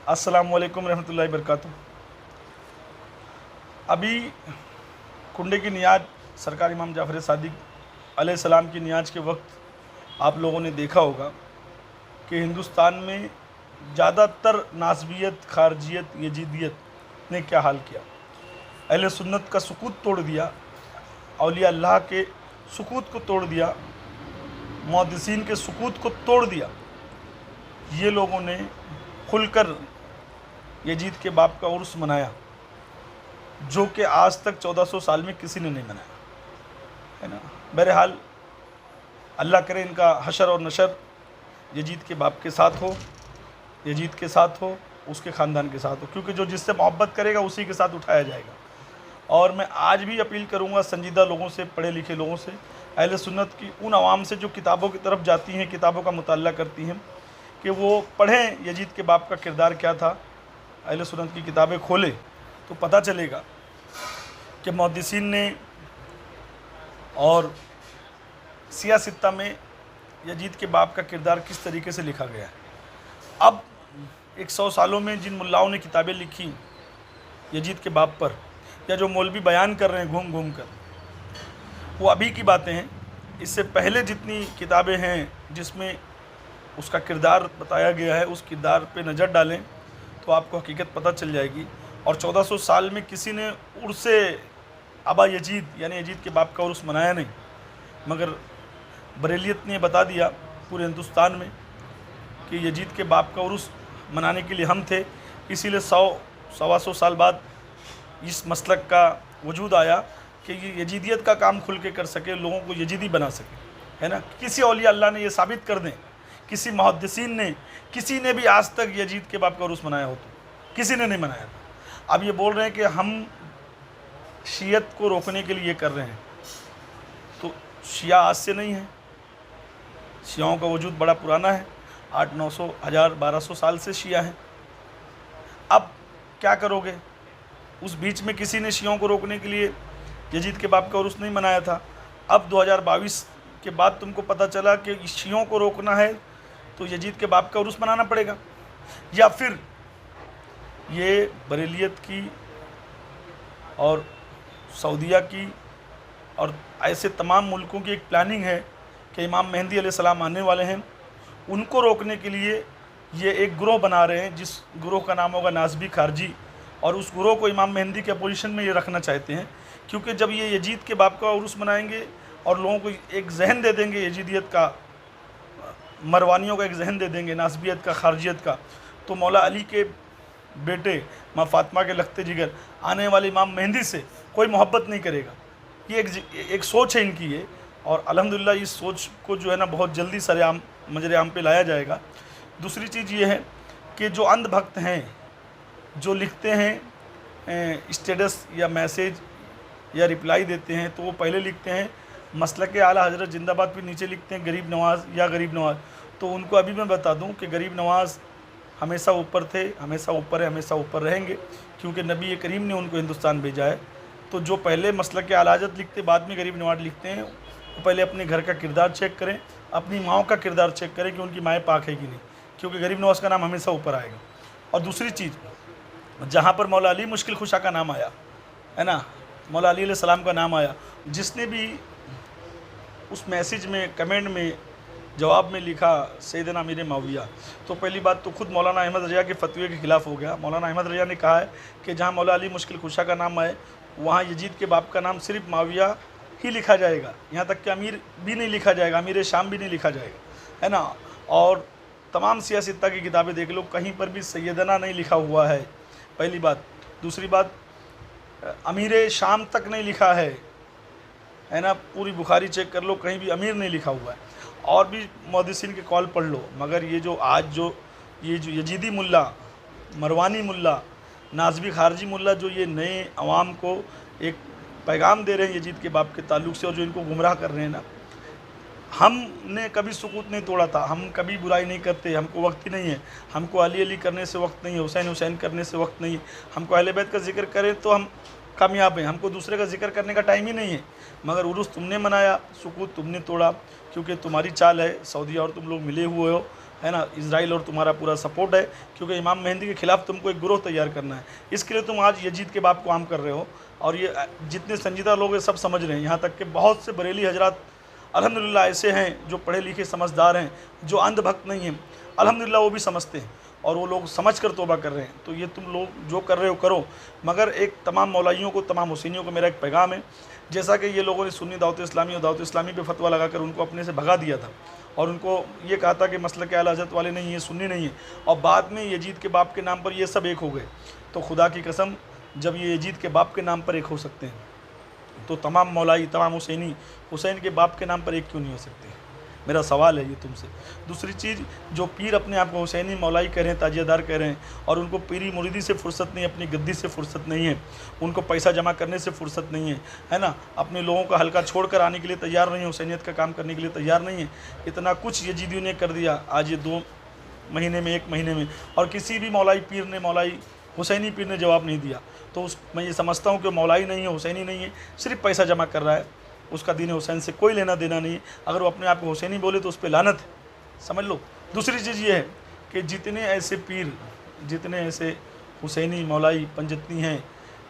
अस्सलाम वालेकुम रहमतुल्लाहि बरकातुहू। अभी कुंडे की नियाज सरकार इमाम जाफ़र सादिक अलैहिस्सलाम की नियाज के वक्त आप लोगों ने देखा होगा कि हिंदुस्तान में ज़्यादातर नासबियत, खारजियत, यजीदियत ने क्या हाल किया। अहले सुन्नत का सुकूत तोड़ दिया, औलिया अल्लाह के सुकूत को तोड़ दिया, मुहद्दिसीन के सुकूत को तोड़ दिया। ये लोगों ने खुलकर यजीद के बाप का उर्स मनाया, जो कि आज तक 1400 साल में किसी ने नहीं मनाया, है ना। बहरहाल अल्लाह करे इनका हशर और नशर यजीद के बाप के साथ हो, यजीद के साथ हो, उसके ख़ानदान के साथ हो, क्योंकि जो जिससे मोहब्बत करेगा उसी के साथ उठाया जाएगा। और मैं आज भी अपील करूँगा संजीदा लोगों से, पढ़े लिखे लोगों से, अहले सुन्नत की उन आवाम से जो किताबों की तरफ जाती हैं, किताबों का मुताल्ला करती हैं, कि वो पढ़ें यजीद के बाप का किरदार क्या था। अहले सुन्नत की किताबें खोलें तो पता चलेगा कि मुहद्दिसीन ने और सियासित्ता में यजीद के बाप का किरदार किस तरीके से लिखा गया है। अब 100 सालों में जिन मुल्लाओं ने किताबें लिखी यजीद के बाप पर, या जो मौलवी बयान कर रहे हैं घूम घूम कर, वो अभी की बातें हैं। इससे पहले जितनी किताबें हैं जिसमें उसका किरदार बताया गया है, उस किरदार पे नज़र डालें तो आपको हकीकत पता चल जाएगी। और 1400 साल में किसी ने उर्से अबा यजीद यानी यजीद के बाप का उर्स मनाया नहीं, मगर बरेलियत ने बता दिया पूरे हिंदुस्तान में कि यजीद के बाप का उर्स मनाने के लिए हम थे। इसीलिए 100-125 साल बाद इस मसलक का वजूद आया कि ये यजीदियत का काम खुल के कर सके, लोगों को यजीदी बना सके, है ना। किसी औलिया अल्लाह ने ये साबित कर दें, किसी मुहद्दिसीन ने, किसी ने भी आज तक यजीद के बाप का उर्स मनाया हो तो किसी ने नहीं मनाया था। अब ये बोल रहे हैं कि हम शियत को रोकने के लिए कर रहे हैं, तो शिया आज से नहीं है, शियाओं का वजूद बड़ा पुराना है, 800-900 1000 1200 साल से शिया हैं। अब क्या करोगे? उस बीच में किसी ने शियों को रोकने के लिए यजीद के बाप का उर्स नहीं मनाया था। अब 2022 के बाद तुमको पता चला कि शियों को रोकना है तो यजीद के बाप का उर्स मनाना पड़ेगा, या फिर ये बरेलियत की और सऊदिया की और ऐसे तमाम मुल्कों की एक प्लानिंग है कि इमाम मेहदी अलैहिस्सलाम आने वाले हैं, उनको रोकने के लिए ये एक ग्रोह बना रहे हैं, जिस ग्रोह का नाम होगा नासबी खारजी। और उस ग्रोह को इमाम मेहदी के अपोजिशन में ये रखना चाहते हैं, क्योंकि जब ये यजीद के बाप का उर्स मनाएंगे और लोगों को एक जहन दे देंगे यजीदियत का, मरवानियों का एक जहन दे देंगे, नासबियत का, खारजियत का, तो मौला अली के बेटे माँ फातिमा के लखते जिगर आने वाले इमाम मेहदी से कोई मोहब्बत नहीं करेगा। ये एक सोच है इनकी ये, और अल्हम्दुलिल्लाह इस सोच को जो है ना बहुत जल्दी सरेआम मजरेआम पे लाया जाएगा। दूसरी चीज़ ये है कि जो अंधभक्त हैं, जो लिखते हैं स्टेटस या मैसेज या रिप्लाई देते हैं, तो वो पहले लिखते हैं मसलक आला हज़रत जिंदाबाद, फिर नीचे लिखते हैं गरीब नवाज़ या गरीब नवाज़। तो उनको अभी मैं बता दूं कि गरीब नवाज़ हमेशा ऊपर थे, हमेशा ऊपर है, हमेशा ऊपर रहेंगे, क्योंकि नबी करीम ने उनको हिंदुस्तान भेजा है। तो जो पहले मसलक आला हज़रत लिखते बाद में गरीब नवाज़ लिखते हैं, वो पहले अपने घर का किरदार चेक करें, अपनी माओं का किरदार चेक करें कि उनकी माएँ पाक है कि नहीं, क्योंकि गरीब नवाज़ का नाम हमेशा ऊपर आएगा। और दूसरी चीज़, जहाँ पर मौला अली मुश्किल खुशा का नाम आया, है ना, मौला अली अलैहिस्सलाम का नाम आया, जिसने भी उस मैसेज में कमेंट में जवाब में लिखा सैयदना अमीर माविया, तो पहली बात तो खुद मौलाना अहमद रज़ा के फतवे के ख़िलाफ़ हो गया। मौलाना अहमद रज़ा ने कहा है कि जहाँ मौला अली मुश्किल खुशा का नाम आए, वहाँ यजीद के बाप का नाम सिर्फ माविया ही लिखा जाएगा, यहाँ तक कि अमीर भी नहीं लिखा जाएगा, अमीर शाम भी नहीं लिखा जाएगा, है ना। और तमाम सियासत्ता की किताबें देख लो, कहीं पर भी सैयदना नहीं लिखा हुआ है, पहली बात। दूसरी बात, अमीर शाम तक नहीं लिखा है ना, पूरी बुखारी चेक कर लो, कहीं भी अमीर नहीं लिखा हुआ है। और भी मुहद्दिसीन के कॉल पढ़ लो, मगर ये जो यजीदी मुल्ला, मरवानी मुल्ला, नासबी खारजी मुल्ला, जो ये नए अवाम को एक पैगाम दे रहे हैं यजीद के बाप के ताल्लुक़ से, और जो इनको गुमराह कर रहे हैं ना, हमने कभी सुकूत नहीं तोड़ा था, हम कभी बुराई नहीं करते, हमको वक्त ही नहीं है, हमको अली अली करने से वक्त नहीं है, हुसैन हुसैन करने से वक्त नहीं है, हमको अहले बैत का जिक्र करें तो हम कामयाब हैं, हमको दूसरे का जिक्र करने का टाइम ही नहीं है। मगर उर्स तुमने मनाया, सुकूत तुमने तोड़ा, क्योंकि तुम्हारी चाल है, सऊदी और तुम लोग मिले हुए हो, है ना, इजराइल और तुम्हारा पूरा सपोर्ट है, क्योंकि इमाम मेहंदी के खिलाफ तुमको एक ग्रोह तैयार करना है। इसके लिए तुम आज यजीद के बाप को आम कर रहे हो, और ये जितने संजीदा लोग हैं सब समझ रहे हैं। यहाँ तक कि बहुत से बरेली हजरात अल्हम्दुलिल्लाह ऐसे हैं जो पढ़े लिखे समझदार हैं, जो अंधभक्त नहीं हैं, अल्हम्दुलिल्लाह वो भी समझते हैं, और वो लोग समझ कर तौबा कर रहे हैं। तो ये तुम लोग जो कर रहे हो करो, मगर एक तमाम मौलाइयों को, तमाम हुसैनियों को मेरा एक पैगाम है, जैसा कि ये लोगों ने सुन्नी दावत इस्लामी और दावत इस्लामी पे फतवा लगाकर उनको अपने से भगा दिया था, और उनको ये कहा था कि मसलक आला हज़रत वाले नहीं है, सुन्नी नहीं है, और बाद में यजीद के बाप के नाम पर ये सब एक हो गए। तो खुदा की कसम, जब ये यजीद के बाप के नाम पर एक हो सकते हैं, तो तमाम मौलाई, तमाम हुसैनी हुसैन के बाप के नाम पर एक क्यों नहीं हो सकते? मेरा सवाल है ये तुमसे। दूसरी चीज़, जो पीर अपने आप को हुसैनी मौलाई कह रहे हैं, ताजियादार कह रहे हैं, और उनको पीरी मुरीदी से फुर्सत नहीं है, अपनी गद्दी से फुर्सत नहीं है, उनको पैसा जमा करने से फुर्सत नहीं है ना, अपने लोगों का हल्का छोड़ कर आने के लिए तैयार नहीं है, हुसैनियत का काम करने के लिए तैयार नहीं है। इतना कुछ यजीदियों ने कर दिया आज ये 2 महीने में, 1 महीने में, और किसी भी मौलाई पीर ने, मौलाई हुसैनी पीर ने जवाब नहीं दिया। तो मैं ये समझता हूँ कि मौलाई नहीं है, हुसैनी नहीं है, सिर्फ पैसा जमा कर रहा है, उसका दीन हुसैन से कोई लेना देना नहीं है। अगर वो अपने आप को हुसैनी बोले तो उस पर लानत है, समझ लो। दूसरी चीज़ ये है कि जितने ऐसे पीर, जितने ऐसे हुसैनी मौलाई पंजतनी हैं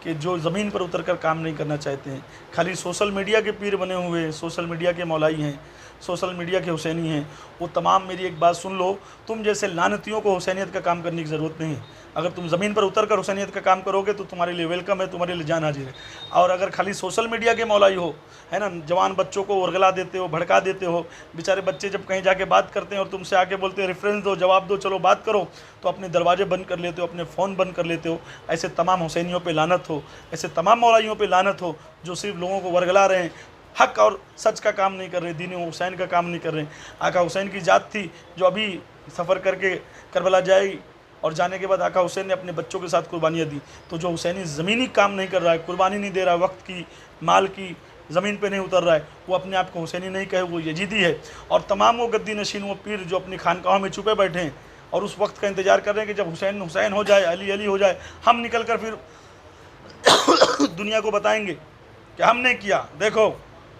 कि जो ज़मीन पर उतर कर काम नहीं करना चाहते हैं, खाली सोशल मीडिया के पीर बने हुए, सोशल मीडिया के मौलाई हैं, सोशल मीडिया के हुसैनी हैं, वो तमाम मेरी एक बात सुन लो, तुम जैसे लानतियों को हुसैनियत का काम करने की ज़रूरत नहीं है। अगर तुम ज़मीन पर उतर कर हुसैनियत का काम करोगे तो तुम्हारे लिए वेलकम है, तुम्हारे लिए जान हाजिर है। और अगर खाली सोशल मीडिया के मौलाई हो, है ना, जवान बच्चों को उरगला देते हो, भड़का देते हो, बेचारे बच्चे जब कहीं जाके बात करते हैं और तुमसे आके बोलते हैं रेफरेंस दो, जवाब दो, चलो बात करो, तो अपने दरवाजे बंद कर लेते हो, अपने फ़ोन बंद कर लेते हो। ऐसे तमाम हुसैनियों पे लानत हो, ऐसे तमाम मौलाइयों पे लानत हो जो सिर्फ लोगों को वर्गला रहे हैं, हक और सच का काम नहीं कर रहे, दीन हुसैन का काम नहीं कर रहे। आका हुसैन की जात थी जो अभी सफ़र करके करबला जाएगी, और जाने के बाद आका हुसैन ने अपने बच्चों के साथ कुर्बानियाँ दी। तो जो हुसैनी ज़मीनी काम नहीं कर रहा है, कुर्बानी नहीं दे रहा है, वक्त की, माल की, ज़मीन पे नहीं उतर रहा है, वो अपने आप को हुसैनी नहीं कहे, वो यजीदी है। और तमाम वो गद्दी नशीन, वो पीर जो अपनी खानकाहों में छुपे बैठे हैं और उस वक्त का इंतज़ार कर रहे हैं कि जब हुसैन हुसैन हो जाए, अली अली हो जाए, हम निकल कर फिर दुनिया को बताएंगे कि हमने किया, देखो।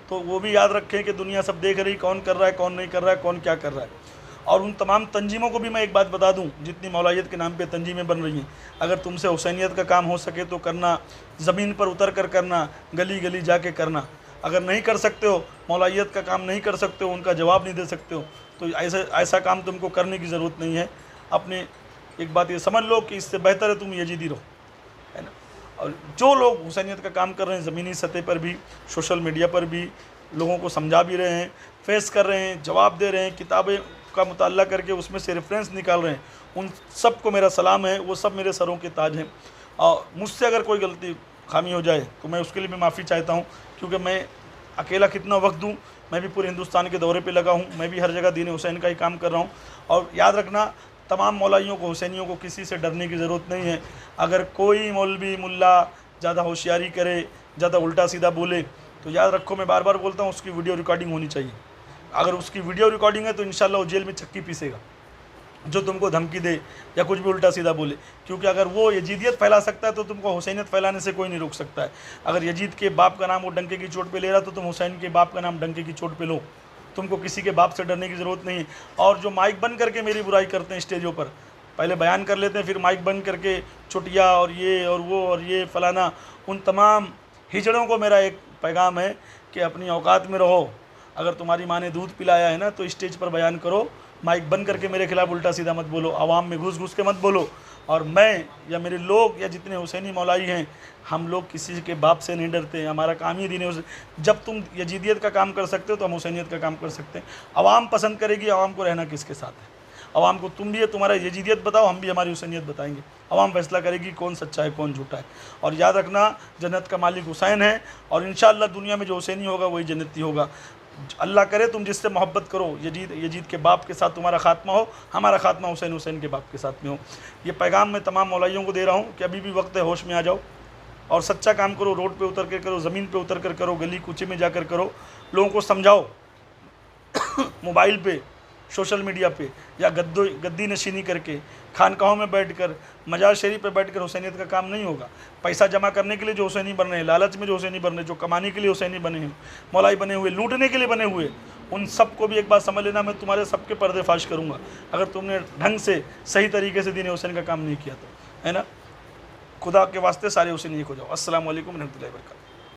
तो वो भी याद रखें कि दुनिया सब देख रही, कौन कर रहा है, कौन नहीं कर रहा है, कौन क्या कर रहा है। और उन तमाम तंजीमों को भी मैं एक बात बता दूं, जितनी मौलाइयत के नाम पे तंजीमें बन रही हैं, अगर तुमसे हुसैनियत का काम हो सके तो करना, ज़मीन पर उतर कर करना, गली गली जाके करना। अगर नहीं कर सकते हो, मौलाइयत का काम नहीं कर सकते हो, उनका जवाब नहीं दे सकते हो, तो ऐसा काम तुमको करने की ज़रूरत नहीं है। अपने एक बात ये समझ लो कि इससे बेहतर है तुम यजीदी रहो, है ना। और जो लोग हुसैनियत का काम कर रहे हैं ज़मीनी सतह पर भी, सोशल मीडिया पर भी, लोगों को समझा भी रहे हैं, फेस कर रहे हैं, जवाब दे रहे हैं, किताबें का मुताला करके उसमें से रेफरेंस निकाल रहे हैं, उन सब को मेरा सलाम है, वो सब मेरे सरों के ताज हैं। और मुझसे अगर कोई गलती खामी हो जाए तो मैं उसके लिए भी माफ़ी चाहता हूँ, क्योंकि मैं अकेला कितना वक्त दूँ, मैं भी पूरे हिंदुस्तान के दौरे पे लगा हूँ, मैं भी हर जगह दीन हुसैन का ही काम कर रहा हूँ। और याद रखना, तमाम मौलाइयों को, हुसैनियों को किसी से डरने की ज़रूरत नहीं है। अगर कोई मौलवी मुल्ला ज़्यादा होशियारी करे, ज़्यादा उल्टा सीधा बोले, तो याद रखो, मैं बार बार बोलता हूँ, उसकी वीडियो रिकॉर्डिंग होनी चाहिए। अगर उसकी वीडियो रिकॉर्डिंग है तो इंशाल्लाह वो जेल में चक्की पीसेगा, जो तुमको धमकी दे या कुछ भी उल्टा सीधा बोले। क्योंकि अगर वो यजीदियत फैला सकता है तो तुमको हुसैनियत फैलाने से कोई नहीं रोक सकता है। अगर यजीद के बाप का नाम वो डंके की चोट पे ले रहा तो तुम हुसैन के बाप का नाम डंके की चोट पे लो। तुमको किसी के बाप से डरने की ज़रूरत नहीं है। और जो माइक बंद करके मेरी बुराई करते हैं स्टेजों पर, पहले बयान कर लेते हैं, फिर माइक बंद करके चुटिया और ये और वो और ये फलाना, उन तमाम हिजड़ों को मेरा एक पैगाम है कि अपनी औकात में रहो। अगर तुम्हारी माँ ने दूध पिलाया है ना तो स्टेज पर बयान करो, माइक बंद करके मेरे खिलाफ उल्टा सीधा मत बोलो, आवाम में घुस घुस के मत बोलो। और मैं या मेरे लोग या जितने हुसैनी मौलाई हैं, हम लोग किसी के बाप से नहीं डरते। हमारा काम ही दीन है। जब तुम यजीदियत का काम कर सकते हो तो हम हुसैनियत का काम कर सकते हैं। आवाम पसंद करेगी आवाम को रहना किसके साथ है। आवाम को तुम भी है, तुम्हारा यजीदियत बताओ, हम भी हमारी हुसैनियत बताएंगे। आवाम फैसला करेगी कौन सच्चा है कौन झूठा है। और याद रखना, जन्नत का मालिक हुसैन है, और इंशाअल्लाह दुनिया में जो हुसैनी होगा वही जन्नती होगा। अल्लाह करे तुम जिससे मोहब्बत करो, यजीद के बाप के साथ तुम्हारा खात्मा हो, हमारा खात्मा हुसैन के बाप के साथ में हो। ये पैगाम मैं तमाम मौलाइयों को दे रहा हूँ कि अभी भी वक्त है, होश में आ जाओ और सच्चा काम करो। रोड पे उतर कर करो, ज़मीन पे उतर कर करो, गली कूचे में जाकर करो, लोगों को समझाओ। मोबाइल पे, सोशल मीडिया पे या गद्दी नशीनी करके, खानकाहों में बैठकर, मजार शरीफ पे बैठकर हुसैनियत का काम नहीं होगा। पैसा जमा करने के लिए जो हुसैनी बन रहे हैं, लालच में जो हुसैनी बन रहे हैं, जो कमाने के लिए हुसैनी बने हैं, मौलाई बने हुए, लूटने के लिए बने हुए, उन सबको भी एक बात समझ लेना, मैं तुम्हारे सबके पर्देफाश करूँगा अगर तुमने ढंग से सही तरीके से दीन हुसैन का काम नहीं किया तो, है ना। खुदा के वास्ते सारे हुसैन एक हो जाओ। अस्सलाम वालेकुम रहमतुल्लाहि व बरकातहू।